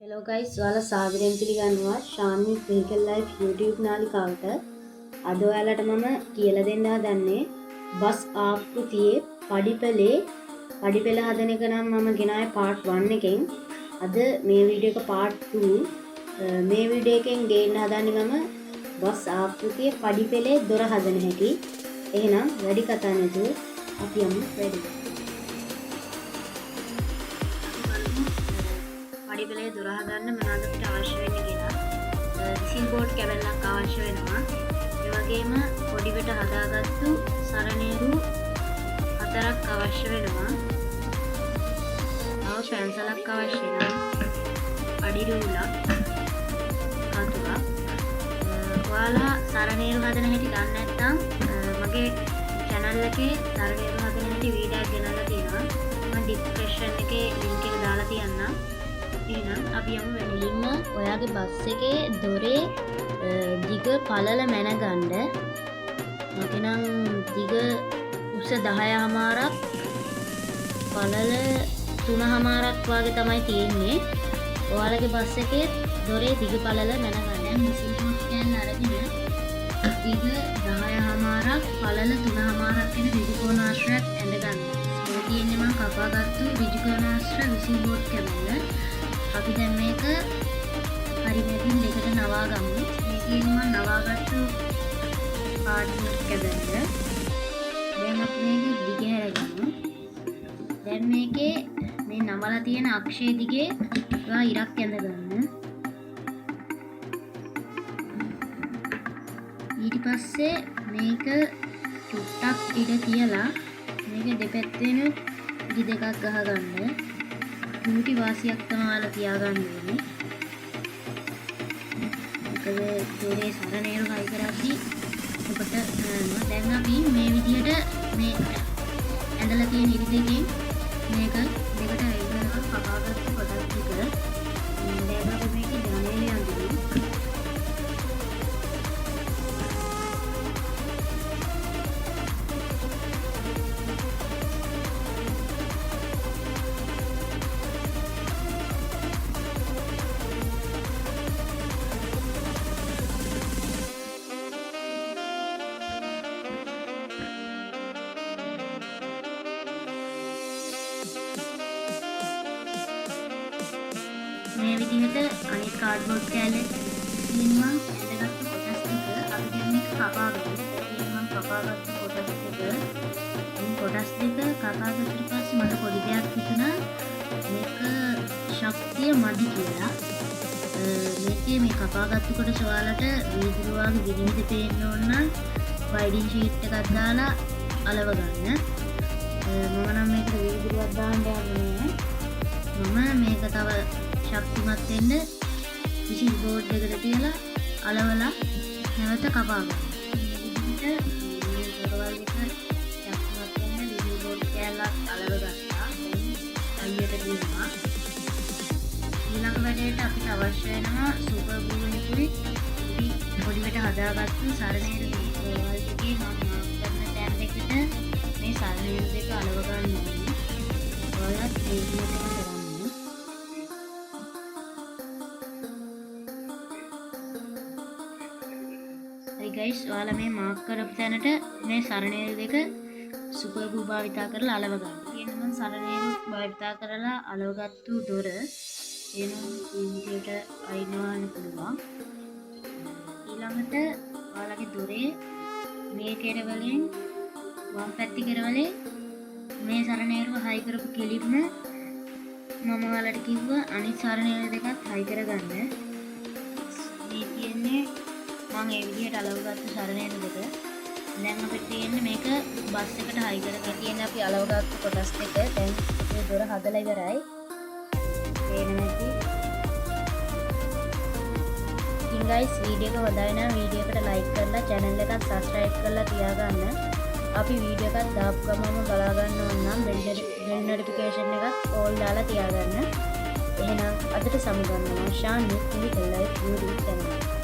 Hello guys ඔයාලා සාදරයෙන් පිළිගන්නවා ශාන්වි වෙහිකල් ලයිෆ් YouTube නාලිකාවට. අද ඔයාලට මම කියලා දෙන්න හදන්නේ බස් ආකෘතියේ පඩිපෙළ හදන එක නම් මම ගෙනාවේ part 1 එකෙන්. අද මේ වීඩියෝ එක part 2. මේ වීඩියෝ එකෙන් ගේන්න හදන්නේ මම බස් ආකෘතියේ පඩිපෙළේ දොර හදන හැටි. එහෙනම් වැඩි කතා නැතුව අපි යමු වැඩි. පඩිපෙළේ දොර හදන්න මොනවද අපිට අවශ්‍ය වෙන්නේ කියලා. විසිල් බෝඩ් කැබල්ලක් අවශ්‍ය වෙනවා. ඒ වගේම පොඩිවට හදාගත්තු සරණේරු 4ක් අවශ්‍ය වෙනවා. තව පැන්සලක් අවශ්‍ය වෙනවා. අඩි රූලක්, කතුරක්. ඔයාලා සරණේරු හදන හැටි දන්නේ නැත්නම් මගේ channel එකේ සරණේරු හදන හැටි වීඩියෝ එකක් ගෙනල්ලා තියෙනවා. මම description එකේ link එක දාලා තියන්නම්. එහෙනම් අපි යමු වෙනින්ම ඔයාගේ බස් එකේ දොරේ දිග පළල මැනගන්න. මගේ නම් දිග උස 10මාරක් පළල 3මාරක් වගේ තමයි තියෙන්නේ. ඔයාලගේ බස් එකේ දොරේ දිග පළල මැනගන්න. විසිල් බෝඩ් කෑල්ල අරගෙන දිග 10මාරක් පළල 3මාරක් වෙන ඍජුකෝණාශ්‍රයක් ඇඳ ගන්න. මේ තියෙන්නේ මම කපාගත්තු ඍජුකෝණාශ්‍ර විසිල් බෝඩ් කැබල්ල. අපි දැන් මේක හරි මෙතින් දෙකට නවා ගමු. මේ තියෙන්නේ මම නවාගත්තු කාඩ්බෝඩ් කැබල්ල. දැන් අපි මේක දිග හැරගමු. දැන් මේකේ මේ නමලා තියෙන අක්ෂය දිගේ ඔයා ඉරක් ඇඳ ගන්න. ඊට පස්සේ මේක චුට්ටක් ඉර තියලා මේක දෙපැත්තෙන් ඉරි දෙකක් ගහගන්න. කුටි වාසියක් තමයි ඔයාලා තියාගන්න ඕනේ. මොකද දොරේ සරණේරු හයි කරද්දී ඔබට දැන් අපි මේ විදිහට මේ ඇඳලා තියෙන ඉරි දෙකෙන් මේක දෙකට හයි කරලා කපාගත්තු කොටස් ටික දැන් අපි මේකේ ජනේලය අඳිමු. මේ විදිහට අනිත් කාඩ්බෝඩ් කෑල්ලේ තියෙනවා ඇඳගත්තු කොටස් ටික අපි දැන් මේක කපාගමු. මම කපාගත්තු කොටස් ටික මේ කොටස් දෙක කපාගත්තට පස්සේ මට පොඩි දෙයක් හිතුණා මේක ශක්තිය මදි කියලා. මේකේ මේ කපාගත්තු කොටස ඔයාලට වීදුරු වගේ විදිහට පේන්න ඕන නම් වයිඩින් ෂීට් එකක් දාලා අලව ගන්න. මම නම් මේකට වීදුරුවක් දාන්න යන්නේ නැහැ. මම මේක තව ශක්තිමත් වෙන්න විසිල් බෝඩ් එකට තියලා අලවලා නැවත කපා ගන්න. මේ දොරවල් එක ශක්තිමත් වෙන්න විසිල් බෝඩ් කෑල්ලක් අලව ගත්තා. දැන් අයියට දිනවා. ඊළඟ වැඩේට අපිට අවශ්‍ය වෙනවා සුපර් ග්ලූ එකකුයි පොඩිවට හදාගත්තු සරණේරු දොරවල් එකේ මම කරන තැන් දෙකට මේ සරණේරු දෙක අලව ගන්න ඕනේ. ඔයාලත් මේ විදිහටම කරන්න. ගයිස් ඔයාලා මේ මාක් කරපු තැනට මේ සරණේරු දෙක සුපර් ග්ලූ භාවිතා කරලා අලව ගන්න. කියන්නේ මම සරණේරු භාවිතා කරලා අලවගත්තු දොර එනම් විදියට අයිනවන්න පුළුවන්. ඊළඟට ඔයාලගේ දොරේ මේ කෙරවලෙන් වම් පැත්තේ කෙරවලේ මේ සරණේරුව හයි කරපු කෙලින්ම මම ඔයාලට කිව්වා අනිත් සරණේරු දෙකත් හයි කරගන්න. මේ තියෙන්නේ මම ඒ විදිහට අලවගත්තු සරණේරු දෙක. දැන් අපිට තියෙන්නේ මේක බස් එකට හයි කරගෙන තියෙන අපි අලවගත්තු කොටස් දෙක. දැන් මේ දොර හදලා ඉවරයි. පේන්නේ නැති. ඉතින් guys වීඩියෝ එක හොඳයි නම් වීඩියෝ එකට like කරලා channel එකත් subscribe කරලා තියාගන්න. අපි වීඩියෝ එකක් දාපු ගමන්ම බලා ගන්න ඕන නම් bell notification එකත් all දාලා තියාගන්න. එහෙනම් අදට සමුගන්නවා ශාන්වි වෙහිකල් ලයිෆ් YouTube channel.